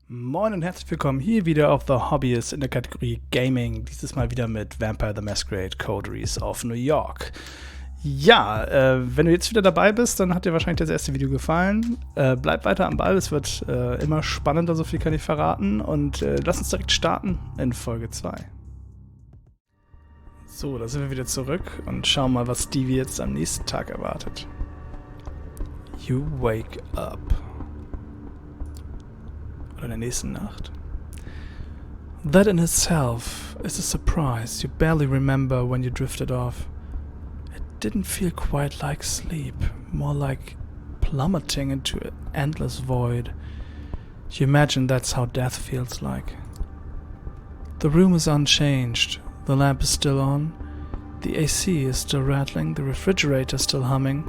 Moin und herzlich willkommen hier wieder auf The Hobbyist in der Kategorie Gaming. Dieses Mal wieder mit Vampire the Masquerade Coteries of New York. Ja, wenn du jetzt wieder dabei bist, dann hat dir wahrscheinlich das erste Video gefallen. Bleib weiter am Ball, es wird immer spannender, so viel kann ich verraten. Und lass uns direkt starten in Folge 2. So, da sind wir wieder zurück und schauen mal, was Stevie jetzt am nächsten Tag erwartet. You wake up. Oder in der nächsten Nacht. That in itself is a surprise you barely remember when you drifted off. It didn't feel quite like sleep, more like plummeting into an endless void. You imagine that's how death feels like. The room is unchanged, the lamp is still on, the AC is still rattling, the refrigerator still humming.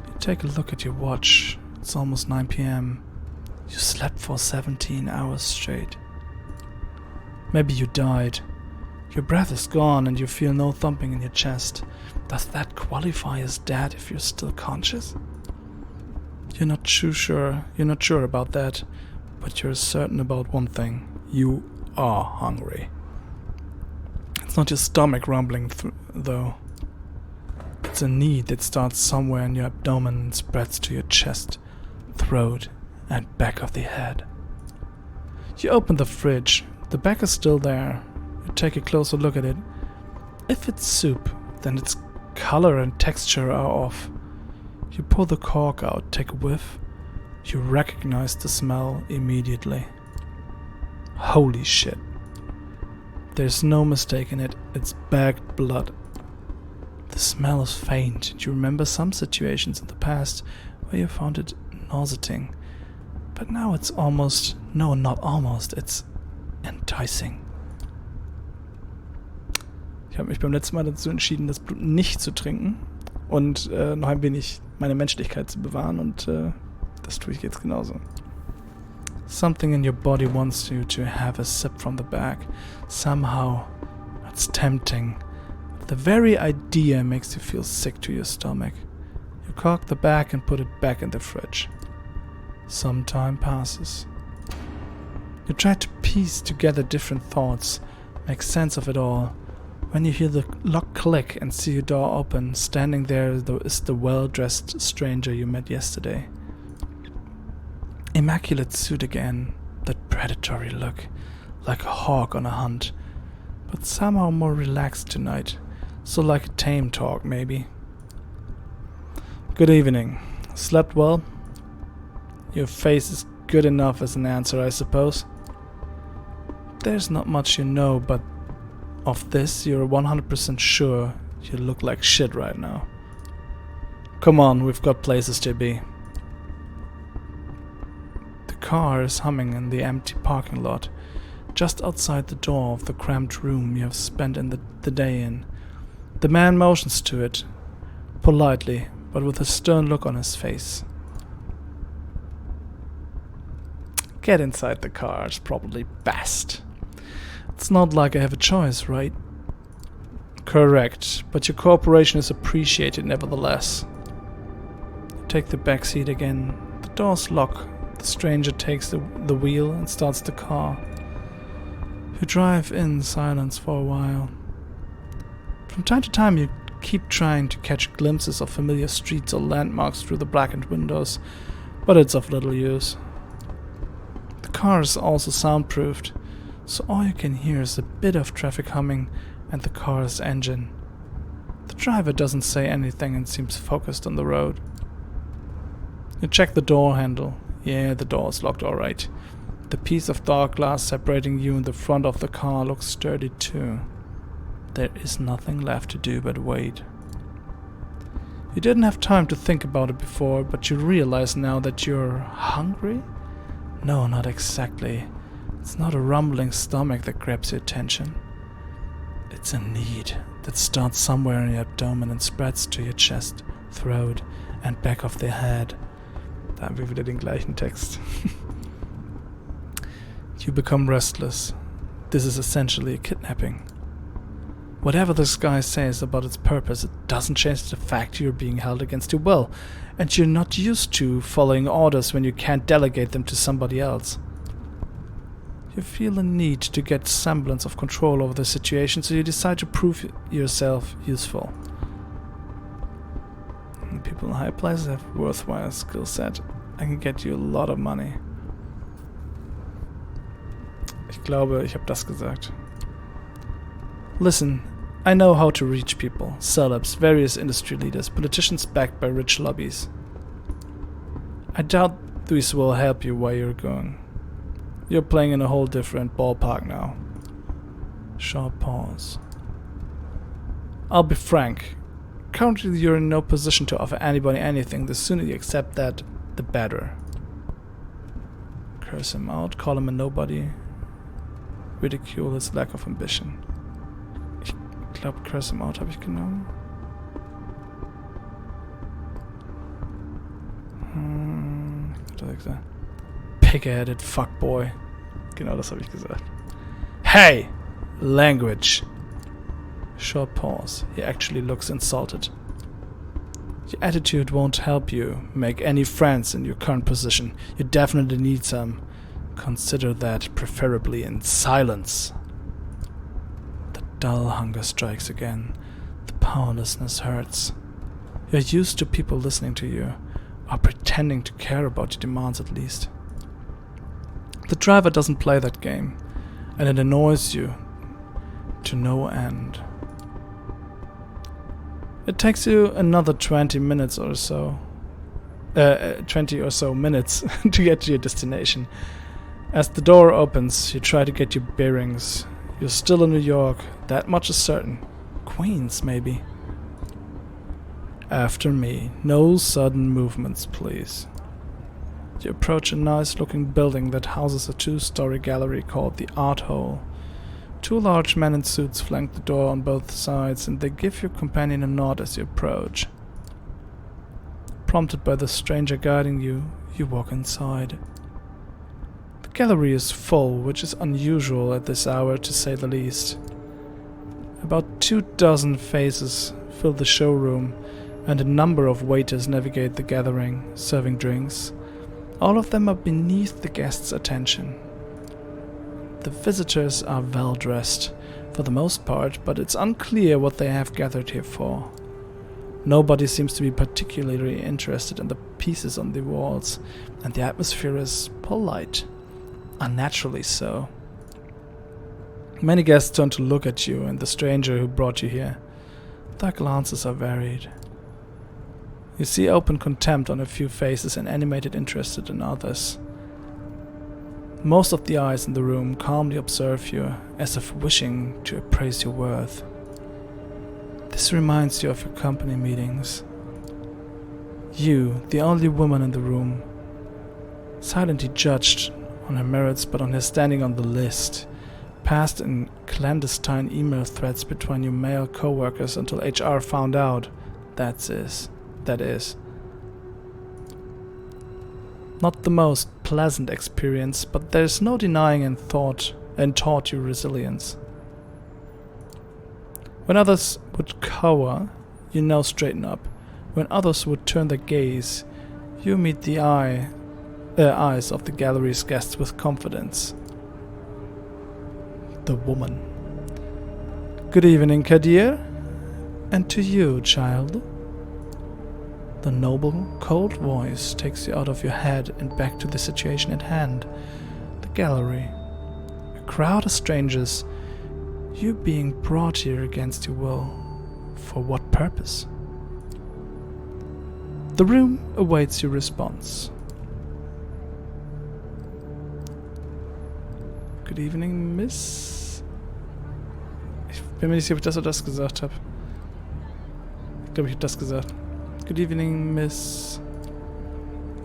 You take a look at your watch, it's almost 9 p.m. You slept for 17 hours straight. Maybe you died. Your breath is gone and you feel no thumping in your chest. Does that qualify as dead if you're still conscious? You're not sure about that, but you're certain about one thing. You are hungry. It's not your stomach rumbling though. It's a need that starts somewhere in your abdomen and spreads to your chest, throat, and back of the head. You open the fridge. The back is still there. You take a closer look at it. If it's soup, then its color and texture are off. You pull the cork out, take a whiff. You recognize the smell immediately. Holy shit. There's no mistaking it. It's bagged blood. The smell is faint, and you remember some situations in the past where you found it nauseating. But now it's almost, no, not almost, it's enticing. Ich habe mich beim letzten Mal dazu entschieden, das Blut nicht zu trinken und noch ein wenig meine Menschlichkeit zu bewahren und das tue ich jetzt genauso. Something in your body wants you to have a sip from the bag. Somehow, it's tempting. The very idea makes you feel sick to your stomach. You cork the bag and put it back in the fridge. Some time passes. You try to piece together different thoughts, make sense of it all. When you hear the lock click and see your door open, standing there is the well-dressed stranger you met yesterday. Immaculate suit again, that predatory look, like a hawk on a hunt, but somehow more relaxed tonight, so like a tame talk maybe. Good evening. Slept well? Your face is good enough as an answer, I suppose. There's not much you know, but of this you're 100% sure you look like shit right now. Come on, we've got places to be. The car is humming in the empty parking lot, just outside the door of the cramped room you have spent the day in. The man motions to it, politely, but with a stern look on his face. Get inside the car is probably best. It's not like I have a choice, right? Correct, but your cooperation is appreciated nevertheless. You take the back seat again. The doors lock. The stranger takes the wheel and starts the car. You drive in silence for a while. From time to time you keep trying to catch glimpses of familiar streets or landmarks through the blackened windows, but it's of little use. The car is also soundproofed, so all you can hear is a bit of traffic humming and the car's engine. The driver doesn't say anything and seems focused on the road. You check the door handle. Yeah, the door is locked alright. The piece of dark glass separating you and the front of the car looks sturdy too. There is nothing left to do but wait. You didn't have time to think about it before, but you realize now that you're hungry? No, not exactly. It's not a rumbling stomach that grabs your attention. It's a need that starts somewhere in your abdomen and spreads to your chest, throat and back of the head. Da haben wir wieder den gleichen Text. You become restless. This is essentially a kidnapping. Whatever this guy says about its purpose, it doesn't change the fact you're being held against your will, and you're not used to following orders when you can't delegate them to somebody else. You feel a need to get semblance of control over the situation, so you decide to prove yourself useful. People in high places have worthwhile skill set. I can get you a lot of money. Ich glaube, ich habe das gesagt. Listen, I know how to reach people, celebs, various industry leaders, politicians backed by rich lobbies. I doubt these will help you where you're going. You're playing in a whole different ballpark now. Short pause. I'll be frank. Currently you're in no position to offer anybody anything. The sooner you accept that, the better. Curse him out, call him a nobody. Ridicule his lack of ambition. Ich glaube, curse him out habe ich genommen. Was habe ich gesagt? Pig-headed fuckboy. Genau das habe ich gesagt. Hey! Language! Short pause. He actually looks insulted. Your attitude won't help you make any friends in your current position. You definitely need some. Consider that preferably in silence. The dull hunger strikes again. The powerlessness hurts. You're used to people listening to you, or pretending to care about your demands at least. The driver doesn't play that game, and it annoys you to no end. It takes you another 20 minutes or so. 20 or so minutes to get to your destination. As the door opens, you try to get your bearings. You're still in New York, that much is certain. Queens, maybe. After me, no sudden movements, please. You approach a nice-looking building that houses a two-story gallery called the Art Hole. Two large men in suits flank the door on both sides, and they give your companion a nod as you approach. Prompted by the stranger guiding you, you walk inside. The gallery is full, which is unusual at this hour to say the least. About 24 faces fill the showroom, and a number of waiters navigate the gathering, serving drinks. All of them are beneath the guests' attention. The visitors are well dressed, for the most part, but it's unclear what they have gathered here for. Nobody seems to be particularly interested in the pieces on the walls, and the atmosphere is polite, unnaturally so. Many guests turn to look at you and the stranger who brought you here. Their glances are varied. You see open contempt on a few faces and animated interest in others. Most of the eyes in the room calmly observe you, as if wishing to appraise your worth. This reminds you of your company meetings. You, the only woman in the room, silently judged on her merits but on her standing on the list, passed in clandestine email threads between your male co-workers until HR found out. That is. Not the most pleasant experience, but there's no denying and taught you resilience. When others would cower, you now straighten up. When others would turn their gaze, you meet the eyes of the gallery's guests with confidence. The woman. Good evening, Kadir. And to you, child. The noble, cold voice takes you out of your head and back to the situation at hand. The gallery. A crowd of strangers. You being brought here against your will. For what purpose? The room awaits your response. Good evening, Miss. Ich bin mir nicht sicher, ob ich das oder das gesagt habe. Ich glaube, ich habe das gesagt. Good evening, Miss.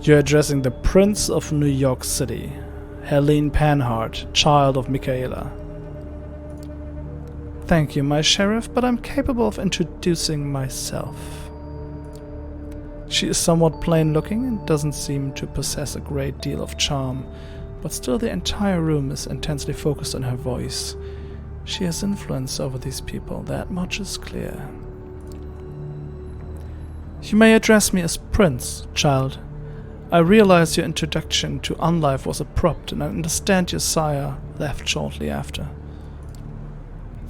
You're addressing the Prince of New York City, Helene Panhard, child of Michaela. Thank you, my sheriff, but I'm capable of introducing myself. She is somewhat plain-looking and doesn't seem to possess a great deal of charm, but still the entire room is intensely focused on her voice. She has influence over these people, that much is clear. You may address me as Prince, child. I realize your introduction to unlife was abrupt, and I understand your sire left shortly after.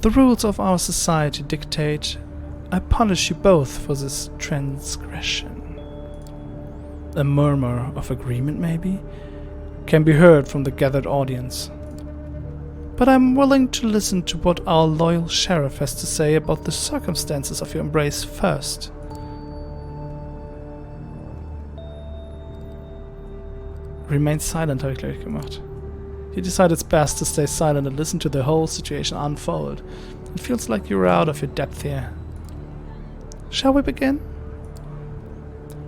The rules of our society dictate I punish you both for this transgression. A murmur of agreement, maybe, can be heard from the gathered audience. But I'm willing to listen to what our loyal sheriff has to say about the circumstances of your embrace first. Remain silent, habe ich gleich gemacht. You decide it's best to stay silent and listen to the whole situation unfold. It feels like you're out of your depth here. Shall we begin?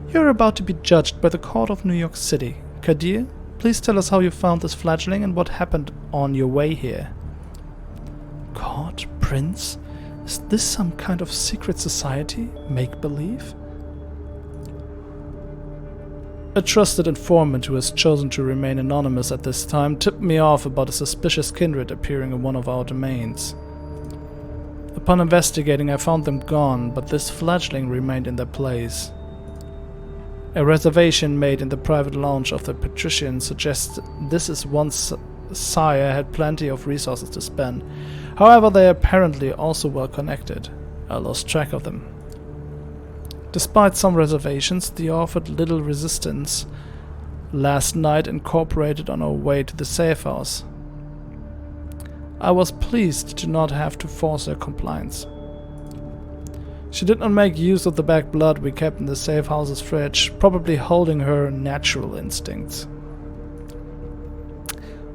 You're about to be judged by the Court of New York City. Kadir, please tell us how you found this fledgling and what happened on your way here. Court? Prince? Is this some kind of secret society? Make-believe? A trusted informant who has chosen to remain anonymous at this time tipped me off about a suspicious kindred appearing in one of our domains. Upon investigating, I found them gone, but this fledgling remained in their place. A reservation made in the private lounge of the patrician suggests this is once sire had plenty of resources to spend. However, they are apparently also well connected. I lost track of them. Despite some reservations, they offered little resistance. Last night incorporated on our way to the safe house. I was pleased to not have to force her compliance. She did not make use of the back blood we kept in the safe house's fridge, probably holding her natural instincts.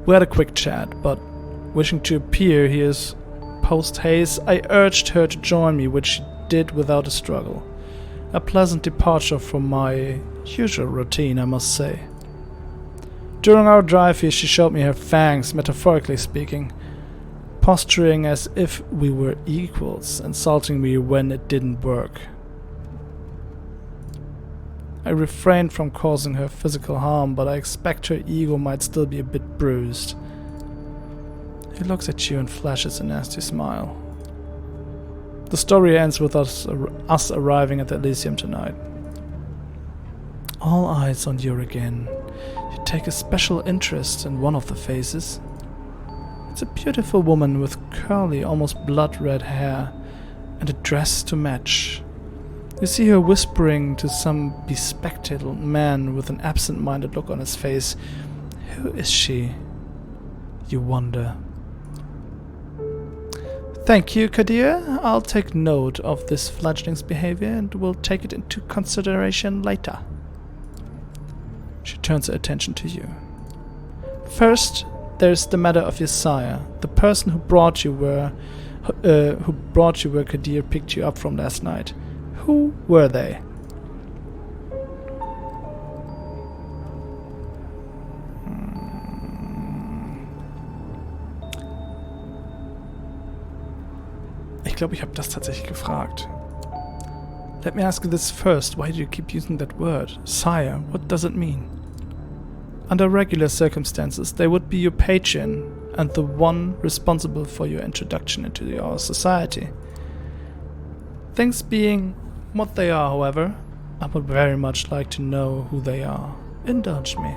We had a quick chat, but wishing to appear here post-haste, I urged her to join me, which she did without a struggle. A pleasant departure from my usual routine, I must say. During our drive here, she showed me her fangs, metaphorically speaking, posturing as if we were equals, insulting me when it didn't work. I refrained from causing her physical harm, but I expect her ego might still be a bit bruised. He looks at you and flashes a nasty smile. The story ends with us arriving at the Elysium tonight. All eyes on you again. You take a special interest in one of the faces. It's a beautiful woman with curly, almost blood-red hair and a dress to match. You see her whispering to some bespectacled man with an absent-minded look on his face. Who is she? You wonder. Thank you, Kadir. I'll take note of this fledgling's behavior and will take it into consideration later. She turns her attention to you. First, there's the matter of your sire, the person who brought you where Kadir picked you up from last night. Who were they? Ich glaube, ich habe das tatsächlich gefragt. Let me ask you this first. Why do you keep using that word? Sire, what does it mean? Under regular circumstances, they would be your patron and the one responsible for your introduction into our society. Things being what they are, however, I would very much like to know who they are. Indulge me.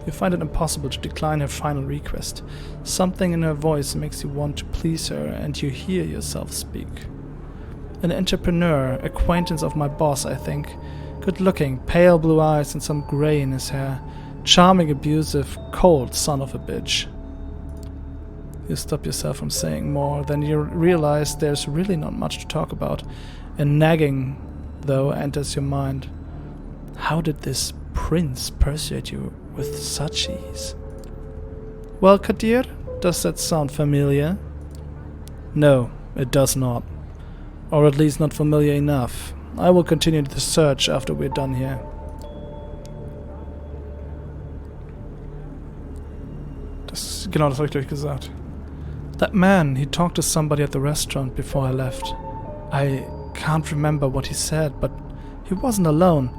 You find it impossible to decline her final request. Something in her voice makes you want to please her, and you hear yourself speak. An entrepreneur, acquaintance of my boss, I think. Good-looking, pale blue eyes and some grey in his hair. Charming, abusive, cold son of a bitch. You stop yourself from saying more, then you realize there's really not much to talk about. A nagging, though, enters your mind. How did this prince persuade you with such ease? Well, Kadir, does that sound familiar? No, it does not. Or at least not familiar enough. I will continue the search after we're done here. Genau, das habe ich gleich gesagt. That man, he talked to somebody at the restaurant before I left. I can't remember what he said, but he wasn't alone.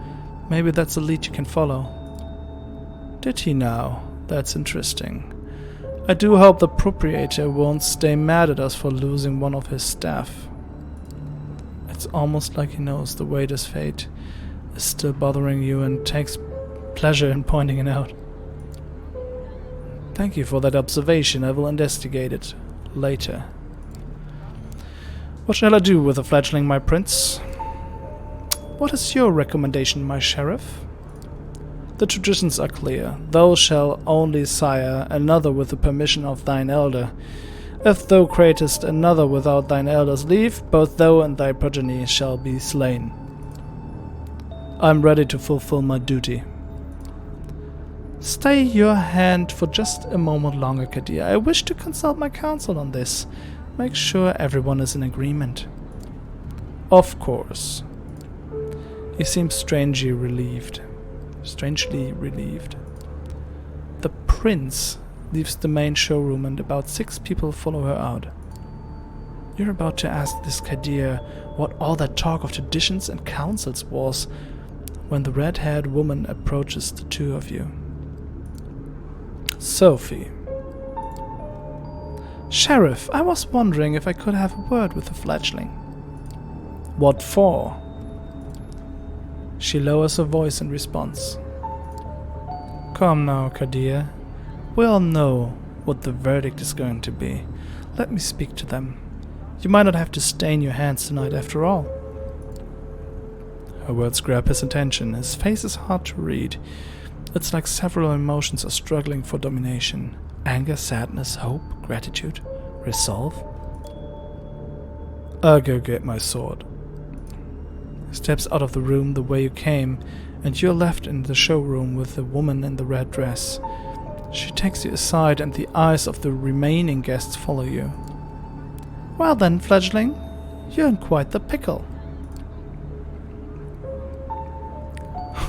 Maybe that's a lead you can follow. Did he now? That's interesting. I do hope the proprietor won't stay mad at us for losing one of his staff. It's almost like he knows the waiter's fate is still bothering you and takes pleasure in pointing it out. Thank you for that observation. I will investigate it later. What shall I do with the fledgling, my prince? What is your recommendation, my sheriff? The traditions are clear. Thou shalt only sire another with the permission of thine elder. If thou createst another without thine elder's leave, both thou and thy progeny shall be slain. I am ready to fulfill my duty. Stay your hand for just a moment longer, Kadir. I wish to consult my counsel on this. Make sure everyone is in agreement. Of course. He seems strangely relieved. The prince leaves the main showroom and about 6 people follow her out. You're about to ask this Kadir what all that talk of traditions and councils was when the red-haired woman approaches the two of you. Sophie. Sheriff, I was wondering if I could have a word with the fledgling. What for? She lowers her voice in response. Come now, Kadir. We all know what the verdict is going to be. Let me speak to them. You might not have to stain your hands tonight after all. Her words grab his attention. His face is hard to read. It's like several emotions are struggling for domination. Anger, sadness, hope, gratitude, resolve. I'll go get my sword. He steps out of the room the way you came, and you're left in the showroom with the woman in the red dress. She takes you aside, and the eyes of the remaining guests follow you. Well then, fledgling, you're in quite the pickle.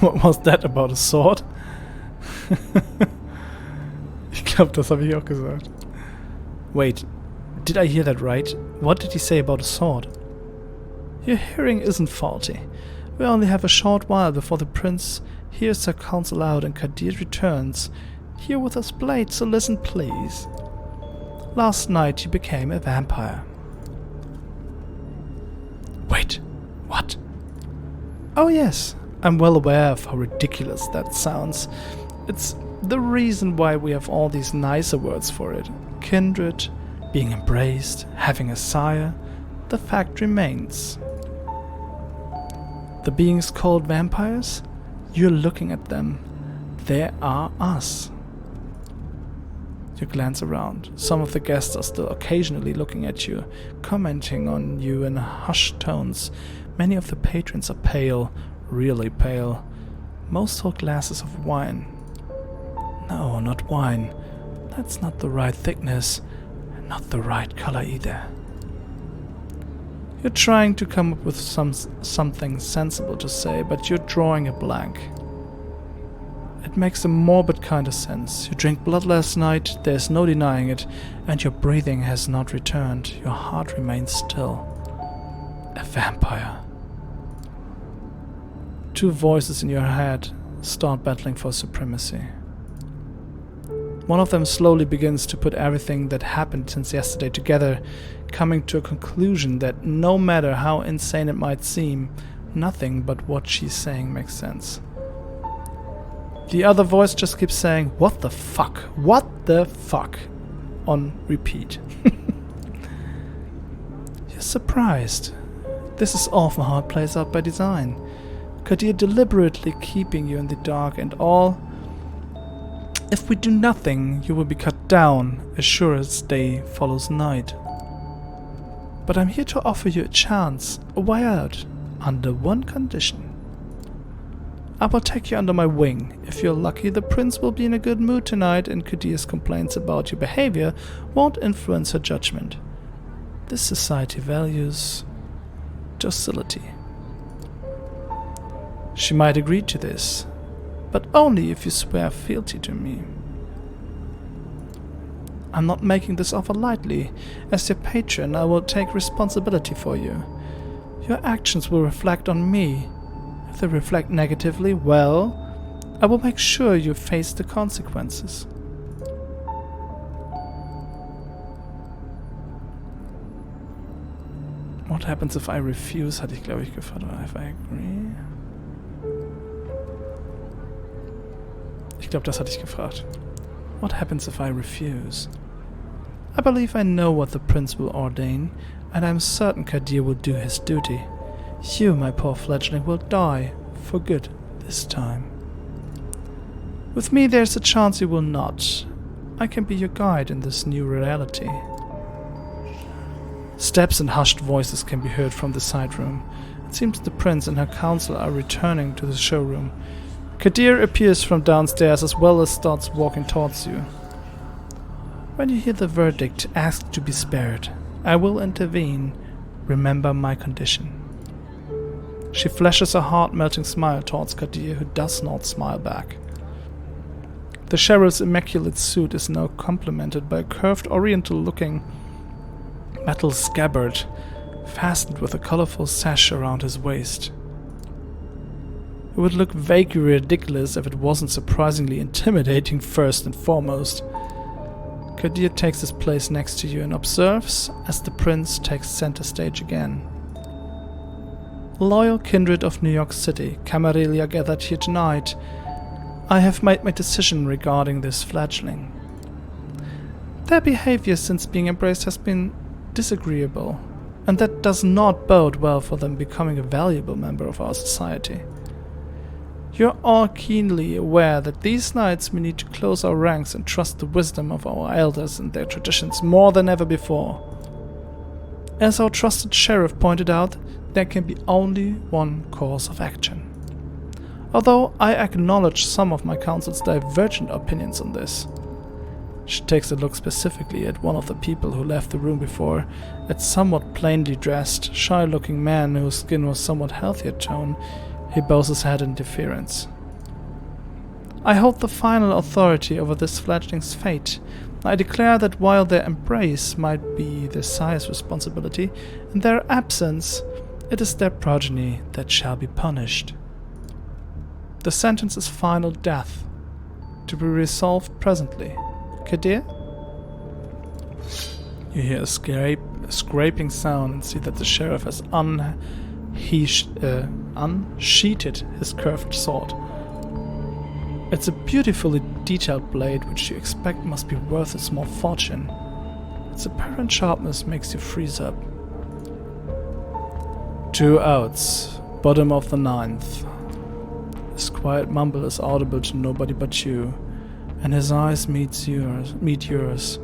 What was that about a sword? Ich glaube, das habe ich auch gesagt. Wait, did I hear that right? What did he say about a sword? Your hearing isn't faulty. We only have a short while before the prince hears her counsel out and Kadir returns. Here with his blade, so listen please. Last night you became a vampire. Wait, what? Oh yes, I'm well aware of how ridiculous that sounds. It's the reason why we have all these nicer words for it. Kindred, being embraced, having a sire. The fact remains. The beings called vampires? You're looking at them. They are us. You glance around. Some of the guests are still occasionally looking at you, commenting on you in hushed tones. Many of the patrons are pale, really pale. Most hold glasses of wine. No, not wine. That's not the right thickness, and not the right color either. You're trying to come up with something sensible to say, but you're drawing a blank. It makes a morbid kind of sense. You drank blood last night, there's no denying it, and your breathing has not returned. Your heart remains still. A vampire. Two voices in your head start battling for supremacy. One of them slowly begins to put everything that happened since yesterday together, coming to a conclusion that no matter how insane it might seem, nothing but what she's saying makes sense. The other voice just keeps saying, "What the fuck? What the fuck?" on repeat. You're surprised. This is often how it plays out by design. Kadir deliberately keeping you in the dark and all. If we do nothing, you will be cut down, as sure as day follows night. But I'm here to offer you a chance, a way out, under one condition. I will take you under my wing. If you're lucky, the prince will be in a good mood tonight and Kadir's complaints about your behavior won't influence her judgment. This society values docility. She might agree to this, but only if you swear fealty to me. I'm not making this offer lightly. As your patron, I will take responsibility for you. Your actions will reflect on me. If they reflect negatively, well, I will make sure you face the consequences. What happens if I refuse, hatte ich glaube ich gefragt, or if I agree? Ich glaube, das hatte ich gefragt. What happens if I refuse? I believe I know what the prince will ordain, and I'm certain Kadir will do his duty. You, my poor fledgling, will die, for good, this time. With me there's a chance you will not. I can be your guide in this new reality. Steps and hushed voices can be heard from the side room. It seems the prince and her council are returning to the showroom. Kadir appears from downstairs as well as starts walking towards you. When you hear the verdict, ask to be spared. I will intervene. Remember my condition. She flashes a heart-melting smile towards Kadir, who does not smile back. The sheriff's immaculate suit is now complemented by a curved oriental-looking metal scabbard fastened with a colorful sash around his waist. It would look vaguely ridiculous if it wasn't surprisingly intimidating first and foremost. Kadir takes his place next to you and observes as the prince takes center stage again. Loyal kindred of New York City, Camarilla gathered here tonight. I have made my decision regarding this fledgling. Their behavior since being embraced has been disagreeable, and that does not bode well for them becoming a valuable member of our society. You're all keenly aware that these nights we need to close our ranks and trust the wisdom of our elders and their traditions more than ever before. As our trusted sheriff pointed out, there can be only one course of action. Although I acknowledge some of my council's divergent opinions on this. She takes a look specifically at one of the people who left the room before, a somewhat plainly dressed, shy-looking man whose skin was somewhat healthier tone. He bows his head in deference. I hold the final authority over this fledgling's fate. I declare that while their embrace might be the sire's responsibility, in their absence, it is their progeny that shall be punished. The sentence is final death, to be resolved presently. Kadir? You hear a scraping sound and see that the sheriff has unsheathed his curved sword. It's a beautifully detailed blade which you expect must be worth a small fortune. Its apparent sharpness makes you freeze up. 2 outs, bottom of the 9th. His quiet mumble is audible to nobody but you, and his eyes meet yours.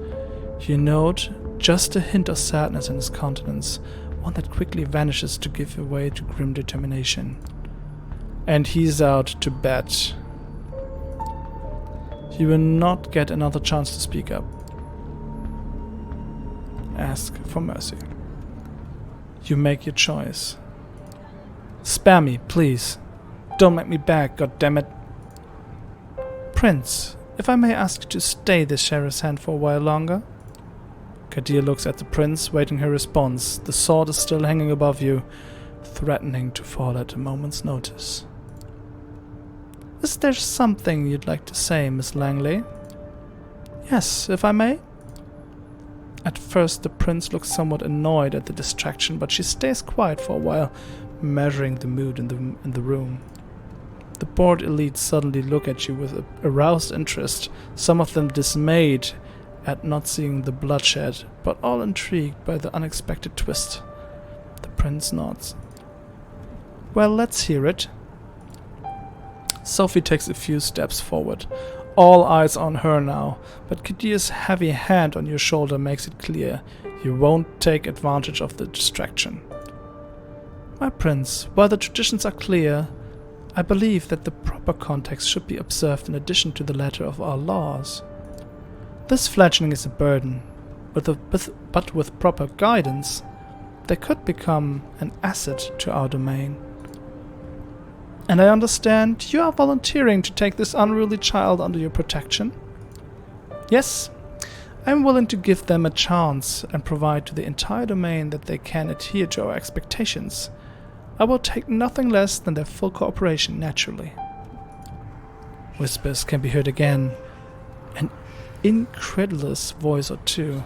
You note just a hint of sadness in his countenance, one that quickly vanishes to give way to grim determination. And he's out to bet. You will not get another chance to speak up. Ask for mercy. You make your choice. Spare me, please. Don't make me beg, goddammit. Prince, if I may ask to stay the sheriff's hand for a while longer? Kadir looks at the prince, waiting her response. The sword is still hanging above you, threatening to fall at a moment's notice. Is there something you'd like to say, Miss Langley? Yes, if I may? At first the prince looks somewhat annoyed at the distraction, but she stays quiet for a while, measuring the mood in the room. The bored elites suddenly look at you with aroused interest, some of them dismayed at not seeing the bloodshed, but all intrigued by the unexpected twist. The prince nods. Well, let's hear it. Sophie takes a few steps forward. All eyes on her now, but Kadir's heavy hand on your shoulder makes it clear you won't take advantage of the distraction. My prince, while the traditions are clear, I believe that the proper context should be observed in addition to the letter of our laws. This fledgling is a burden, but with proper guidance, they could become an asset to our domain. And I understand you are volunteering to take this unruly child under your protection? Yes, I am willing to give them a chance and provide to the entire domain that they can adhere to our expectations. I will take nothing less than their full cooperation, naturally. Whispers can be heard again, an incredulous voice or two.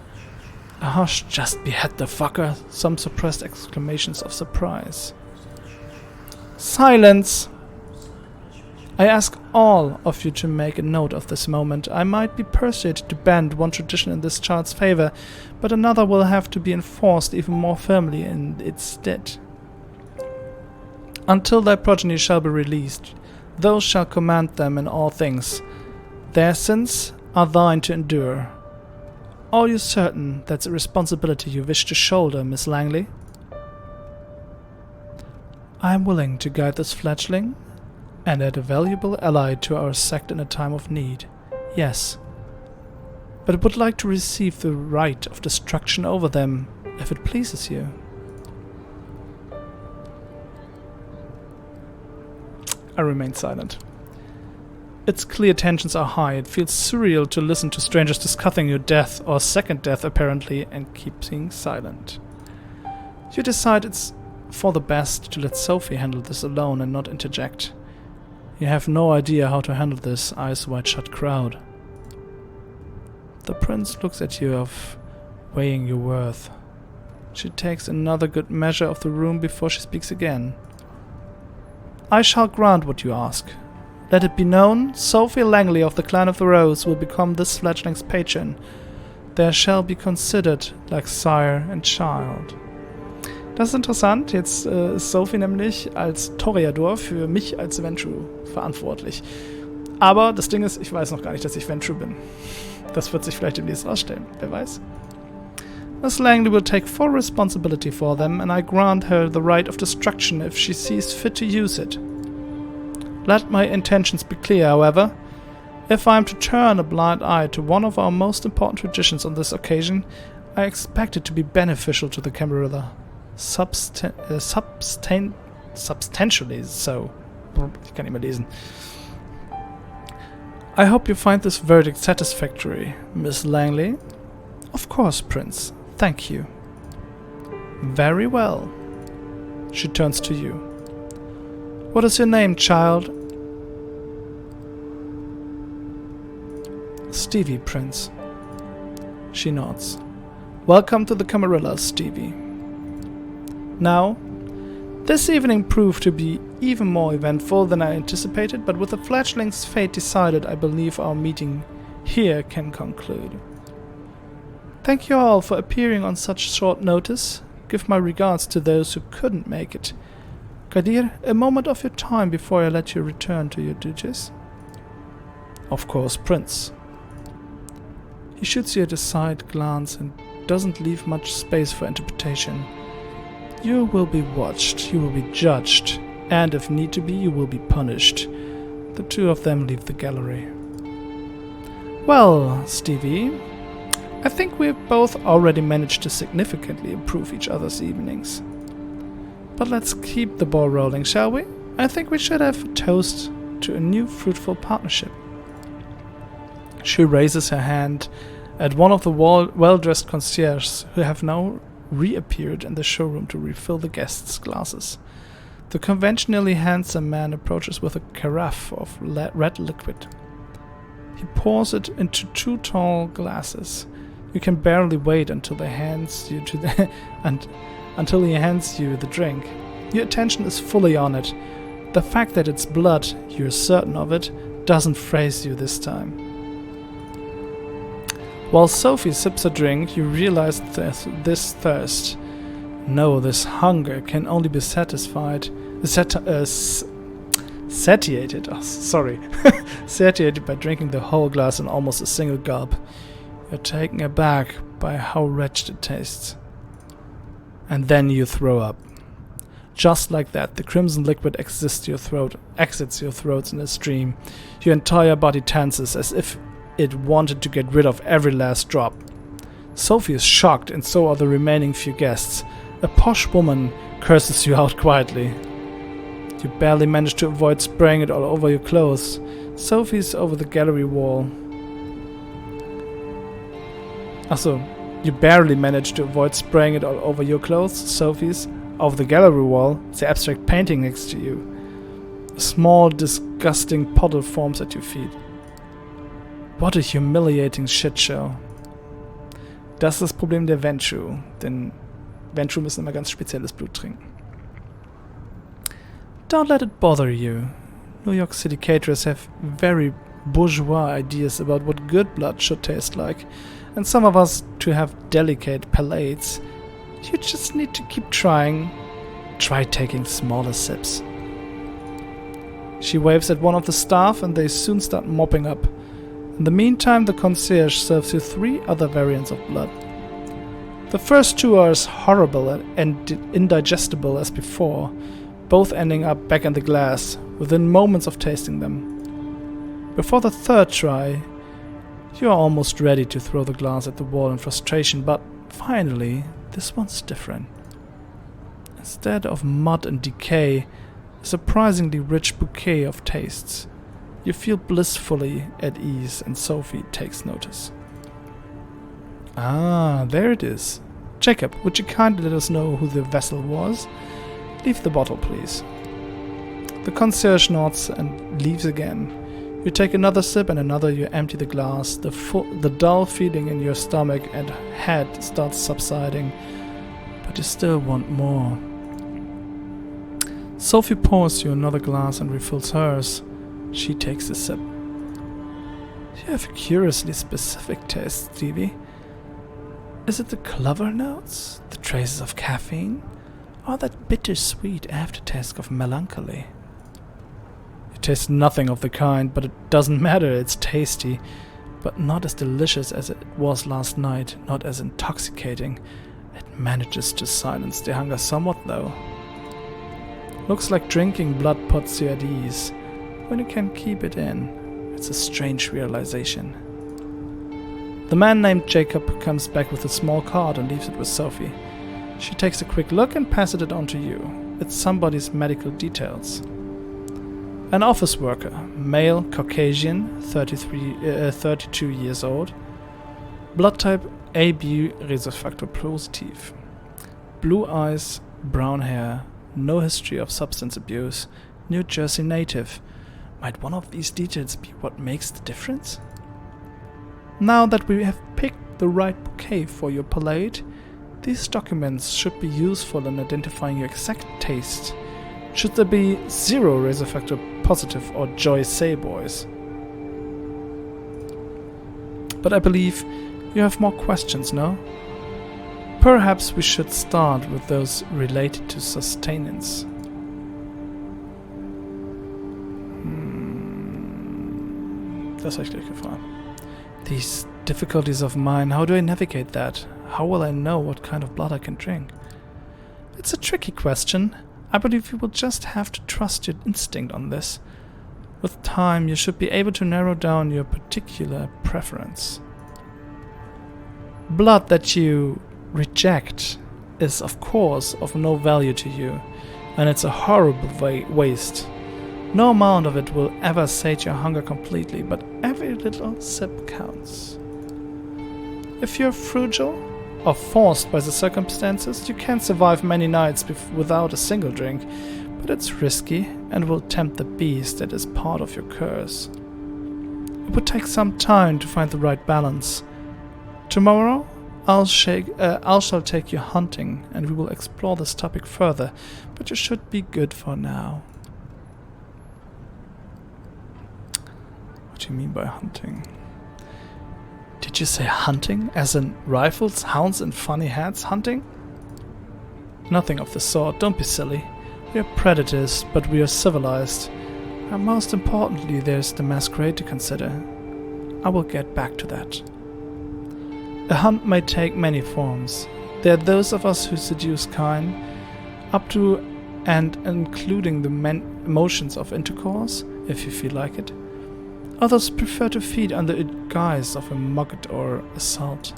A harsh "just behead the fucker," some suppressed exclamations of surprise. Silence! I ask all of you to make a note of this moment. I might be persuaded to bend one tradition in this child's favor, but another will have to be enforced even more firmly in its stead. Until thy progeny shall be released, thou shalt command them in all things. Their sins are thine to endure. Are you certain that's a responsibility you wish to shoulder, Miss Langley? I am willing to guide this fledgling and add a valuable ally to our sect in a time of need. Yes. But would like to receive the right of destruction over them, if it pleases you. I remain silent. Its clear tensions are high. It feels surreal to listen to strangers discussing your death, or second death apparently, and keeping silent. You decide it's for the best to let Sophie handle this alone and not interject. You have no idea how to handle this eyes wide shut crowd. The prince looks at you of weighing your worth. She takes another good measure of the room before she speaks again. I shall grant what you ask. Let it be known, Sophie Langley of the Clan of the Rose will become this fledgling's patron. There shall be considered like sire and child. Das ist interessant. Jetzt ist Sophie nämlich als Toreador für mich als Ventrue verantwortlich. Aber das Ding ist, ich weiß noch gar nicht, dass ich Ventrue bin. Das wird sich vielleicht demnächst rausstellen. Wer weiß. Miss Langley will take full responsibility for them, and I grant her the right of destruction if she sees fit to use it. Let my intentions be clear, however. If I am to turn a blind eye to one of our most important traditions on this occasion, I expect it to be beneficial to the Camarilla. Substantially so. Ich kann nicht mehr lesen. I hope you find this verdict satisfactory, Miss Langley. Of course, Prince. Thank you. Very well. She turns to you. What is your name, child? Stevie, Prince. She nods. Welcome to the Camarilla, Stevie. Now, this evening proved to be even more eventful than I anticipated, but with the fledgling's fate decided, I believe our meeting here can conclude. Thank you all for appearing on such short notice. Give my regards to those who couldn't make it. Kadir, a moment of your time before I let you return to your duties. Of course, Prince. He shoots you a side glance and doesn't leave much space for interpretation. You will be watched, you will be judged, and if need to be, you will be punished. The two of them leave the gallery. Well, Stevie, I think we have both already managed to significantly improve each other's evenings. But let's keep the ball rolling, shall we? I think we should have a toast to a new fruitful partnership. She raises her hand at one of the well-dressed concierges who have now reappeared in the showroom to refill the guests' glasses. The conventionally handsome man approaches with a carafe of red liquid. He pours it into two tall glasses. You can barely wait until he hands you the drink. Your attention is fully on it. The fact that it's blood, you're certain of it, doesn't faze you this time. While Sophie sips her drink, you realize that this thirst, no, this hunger can only be satiated satiated by drinking the whole glass in almost a single gulp. You're taken aback by how wretched it tastes. And then you throw up. Just like that, the crimson liquid exits your throat in a stream. Your entire body tenses as if it wanted to get rid of every last drop. Sophie is shocked, and so are the remaining few guests. A posh woman curses you out quietly. You barely manage to avoid spraying it all over your clothes. Sophie's over the gallery wall. You barely manage to avoid spraying it all over your clothes. Sophie's over the gallery wall, the abstract painting next to you. A small, disgusting puddle forms at your feet. What a humiliating shitshow. Das ist das Problem der Ventrue, denn Ventrue müssen immer ganz spezielles Blut trinken. Don't let it bother you. New York City caterers have very bourgeois ideas about what good blood should taste like, and some of us to have delicate palates. You just need to keep trying. Try taking smaller sips. She waves at one of the staff and they soon start mopping up. In the meantime, the concierge serves you 3 other variants of blood. The first 2 are as horrible and indigestible as before, both ending up back in the glass within moments of tasting them. Before the 3rd try, you are almost ready to throw the glass at the wall in frustration, but finally, this one's different. Instead of mud and decay, a surprisingly rich bouquet of tastes. You feel blissfully at ease, and Sophie takes notice. Ah, there it is. Jacob, would you kindly let us know who the vessel was? Leave the bottle, please. The concierge nods and leaves again. You take another sip and another, you empty the glass. The dull feeling in your stomach and head starts subsiding, but you still want more. Sophie pours you another glass and refills hers. She takes a sip. You have a curiously specific taste, Stevie. Is it the clover notes, the traces of caffeine, or that bittersweet aftertaste of melancholy? You taste nothing of the kind, but it doesn't matter, it's tasty, but not as delicious as it was last night, not as intoxicating. It manages to silence the hunger somewhat, though. Looks like drinking blood puts you at ease. When you can keep it in, it's a strange realization. The man named Jacob comes back with a small card and leaves it with Sophie. She takes a quick look and passes it on to you. It's somebody's medical details. An office worker, male, Caucasian, 32 years old. Blood type AB Resofactor positive. Blue eyes, brown hair, no history of substance abuse, New Jersey native. Might one of these details be what makes the difference? Now that we have picked the right bouquet for your palate, these documents should be useful in identifying your exact taste. Should there be 0 Resofactor positive or Joy Say boys? But I believe you have more questions, no? Perhaps we should start with those related to sustenance. Das habe ich gleich gefragt. These difficulties of mine, how do I navigate that? How will I know what kind of blood I can drink? It's a tricky question. I believe you will just have to trust your instinct on this. With time, you should be able to narrow down your particular preference. Blood that you reject is, of course, of no value to you, and it's a horrible waste. No amount of it will ever sate your hunger completely, but every little sip counts. If you're frugal or forced by the circumstances, you can survive many nights without a single drink, but it's risky and will tempt the beast that is part of your curse. It would take some time to find the right balance. Tomorrow, I shall take you hunting and we will explore this topic further, but you should be good for now. What do you mean by hunting? Did you say hunting? As in rifles, hounds and funny hats hunting? Nothing of the sort, don't be silly. We are predators, but we are civilized. And most importantly, there's the Masquerade to consider. I will get back to that. A hunt may take many forms. There are those of us who seduce kine, up to and including the emotions of intercourse, if you feel like it. Others prefer to feed under the guise of a mugget or assault.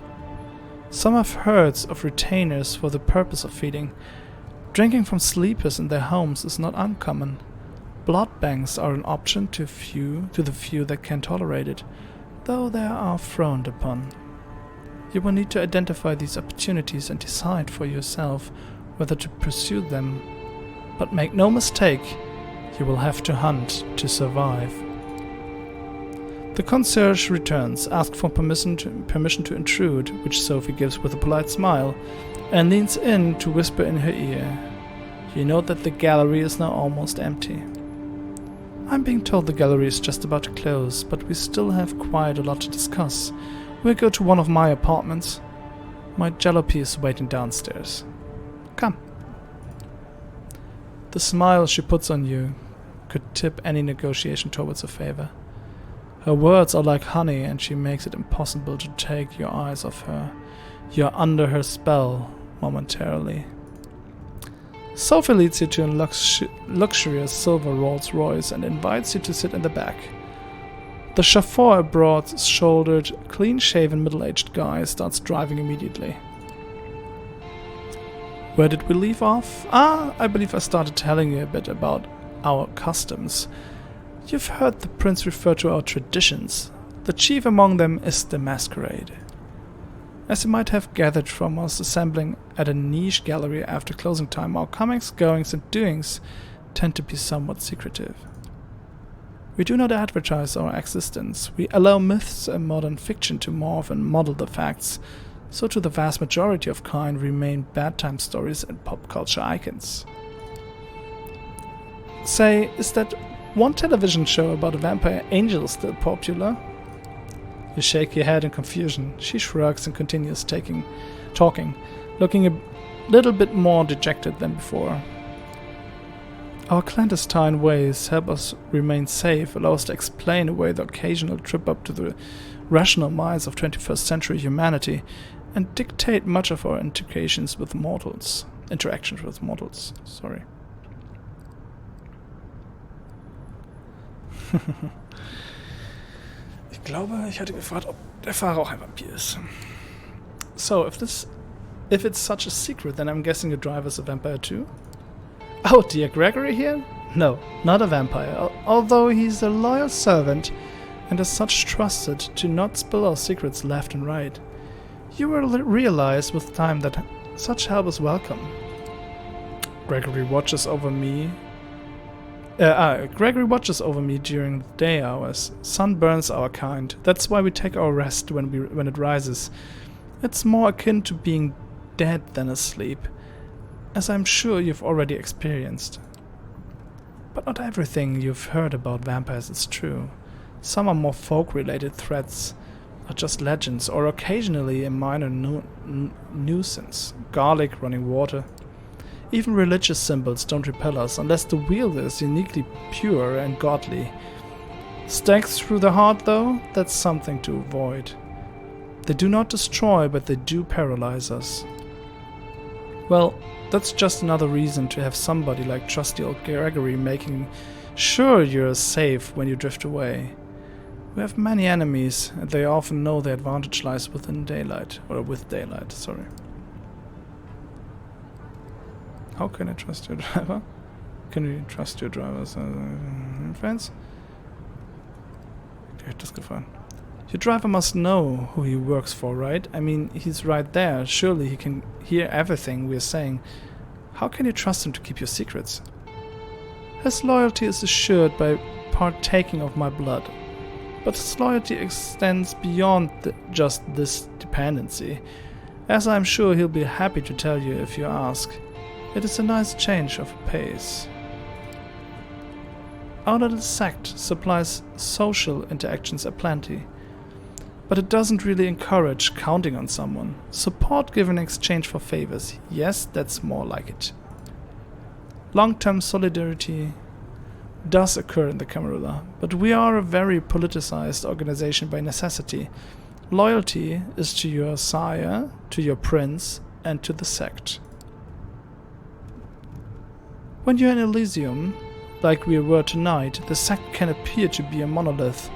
Some have herds of retainers for the purpose of feeding. Drinking from sleepers in their homes is not uncommon. Blood banks are an option to the few that can tolerate it, though they are frowned upon. You will need to identify these opportunities and decide for yourself whether to pursue them. But make no mistake, you will have to hunt to survive. The concierge returns, asks for permission to intrude, which Sophie gives with a polite smile, and leans in to whisper in her ear. You note that the gallery is now almost empty. I'm being told the gallery is just about to close, but we still have quite a lot to discuss. We'll go to one of my apartments. My jalopy is waiting downstairs. Come. The smile she puts on you could tip any negotiation towards a favor. Her words are like honey, and she makes it impossible to take your eyes off her. You're under her spell momentarily. Sophie leads you to a luxurious silver Rolls Royce and invites you to sit in the back. The chauffeur, a broad-shouldered, clean-shaven, middle-aged guy, starts driving immediately. Where did we leave off? I believe I started telling you a bit about our customs. You've heard the prince refer to our traditions. The chief among them is the Masquerade. As you might have gathered from us assembling at a niche gallery after closing time, our comings, goings and doings tend to be somewhat secretive. We do not advertise our existence. We allow myths and modern fiction to morph and model the facts, so to the vast majority of kind remain bedtime stories and pop culture icons. Say, is that one television show about a vampire angel still popular? You shake your head in confusion. She shrugs and continues talking, looking a little bit more dejected than before. Our clandestine ways help us remain safe, allow us to explain away the occasional trip up to the rational minds of 21st century humanity, and dictate much of our interactions with mortals. Sorry. Ich glaube, ich hatte gefragt, ob der Fahrer auch ein Vampir ist. So, if it's such a secret, then I'm guessing your driver's a vampire too? Oh, dear Gregory here? No, not a vampire, although he's a loyal servant and as such trusted to not spill our secrets left and right. You will realize with time that such help is welcome. Gregory watches over me during the day hours. Sun burns our kind. That's why we take our rest when it rises. It's more akin to being dead than asleep, as I'm sure you've already experienced. But not everything you've heard about vampires is true. Some are more folk-related threats, are just legends, or occasionally a minor nuisance. Garlic, running water. Even religious symbols don't repel us unless the wielder is uniquely pure and godly. Stakes through the heart, though, that's something to avoid. They do not destroy, but they do paralyze us. Well, that's just another reason to have somebody like trusty old Gregory making sure you're safe when you drift away. We have many enemies, and they often know their advantage lies with daylight. Sorry. How can I trust your driver? Can you trust your drivers friends? Dir hat das gefallen. Your driver must know who he works for, right? I mean, he's right there. Surely he can hear everything we're saying. How can you trust him to keep your secrets? His loyalty is assured by partaking of my blood. But his loyalty extends beyond just this dependency, as I'm sure he'll be happy to tell you if you ask. It is a nice change of pace. Our little sect supplies social interactions aplenty, but it doesn't really encourage counting on someone. Support given in exchange for favors, yes, that's more like it. Long-term solidarity does occur in the Camarilla, but we are a very politicized organization by necessity. Loyalty is to your sire, to your prince, and to the sect. When you're in Elysium, like we were tonight, the sect can appear to be a monolith.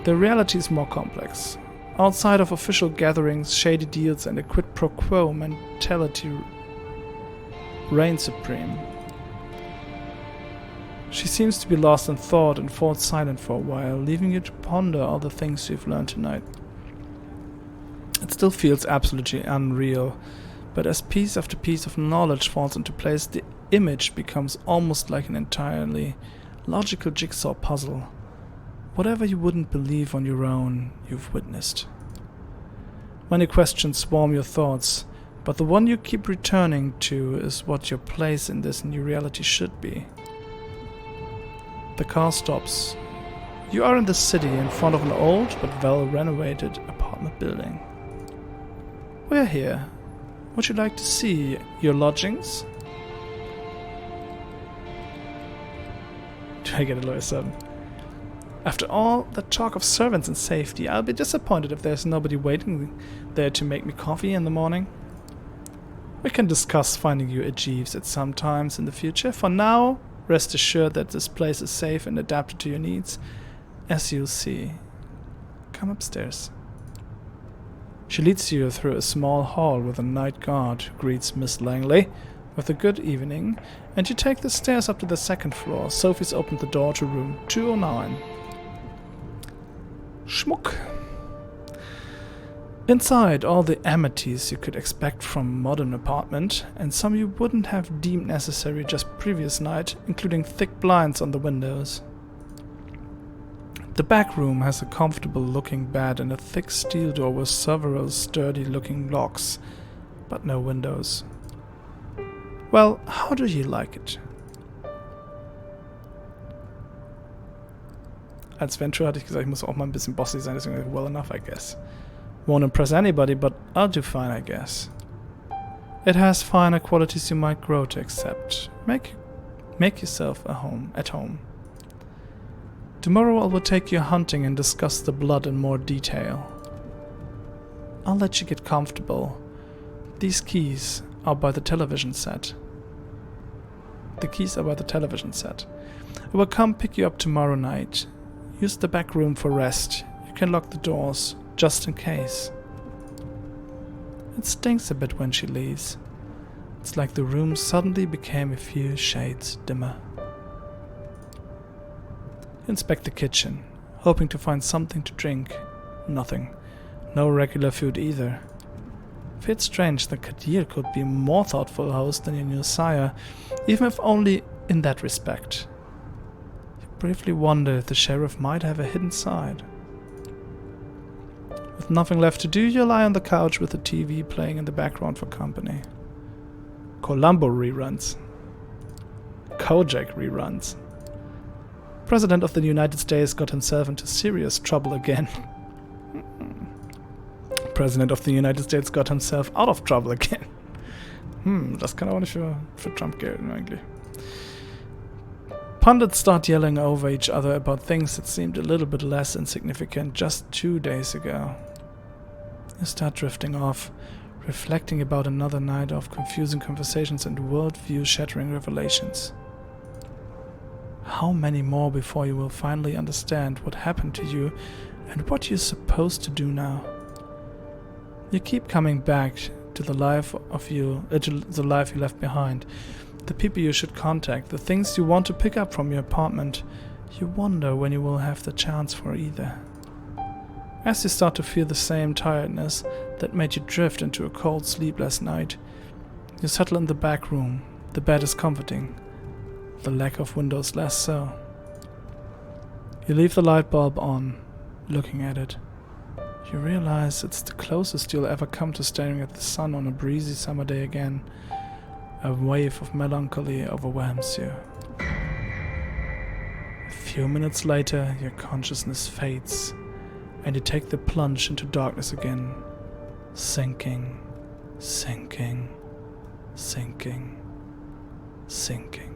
The reality is more complex. Outside of official gatherings, shady deals, and a quid pro quo mentality reign supreme. She seems to be lost in thought and falls silent for a while, leaving you to ponder all the things you've learned tonight. It still feels absolutely unreal, but as piece after piece of knowledge falls into place, the image becomes almost like an entirely logical jigsaw puzzle. Whatever you wouldn't believe on your own, you've witnessed. Many questions swarm your thoughts, but the one you keep returning to is what your place in this new reality should be. The car stops. You are in the city in front of an old but well-renovated apartment building. We're here. Would you like to see your lodgings? Do I get a lower 7? After all that talk of servants and safety, I'll be disappointed if there's nobody waiting there to make me coffee in the morning. We can discuss finding you a Jeeves at some times in the future. For now, rest assured that this place is safe and adapted to your needs, as you'll see. Come upstairs. She leads you through a small hall with a night guard who greets Miss Langley with a good evening, and you take the stairs up to the second floor. Sophie's opened the door to room 209. Schmuck. Inside, all the amenities you could expect from a modern apartment, and some you wouldn't have deemed necessary just previous night, including thick blinds on the windows. The back room has a comfortable-looking bed and a thick steel door with several sturdy-looking locks, but no windows. Well, how do you like it? Als Venture hatte ich gesagt, ich muss auch mal ein bisschen bossy sein, deswegen well enough, I guess. Won't impress anybody, but I'll do fine, I guess. It has finer qualities you might grow to accept. Make yourself at home. Tomorrow I will take you hunting and discuss the blood in more detail. I'll let you get comfortable. These keys are by the television set. The keys are by the television set. I will come pick you up tomorrow night. Use the back room for rest. You can lock the doors, just in case. It stinks a bit when she leaves. It's like the room suddenly became a few shades dimmer. You inspect the kitchen, hoping to find something to drink. Nothing. No regular food either. Feels strange that Kadir could be a more thoughtful host than your new sire, even if only in that respect. You briefly wonder if the sheriff might have a hidden side. With nothing left to do, you lie on the couch with the TV playing in the background for company. Columbo reruns. Kojak reruns. President of the United States got himself into serious trouble again. President of the United States got himself out of trouble again. Das kann auch nicht für Trump gelten eigentlich. Pundits start yelling over each other about things that seemed a little bit less insignificant just 2 days ago. You start drifting off, reflecting about another night of confusing conversations and worldview-shattering revelations. How many more before you will finally understand what happened to you and what you're supposed to do now? You keep coming back to the life you left behind, the people you should contact, the things you want to pick up from your apartment. You wonder when you will have the chance for either. As you start to feel the same tiredness that made you drift into a cold, sleepless night, you settle in the back room. The bed is comforting, the lack of windows less so. You leave the light bulb on, looking at it. You realize it's the closest you'll ever come to staring at the sun on a breezy summer day again. A wave of melancholy overwhelms you. A few minutes later, your consciousness fades, and you take the plunge into darkness again, sinking, sinking, sinking, sinking.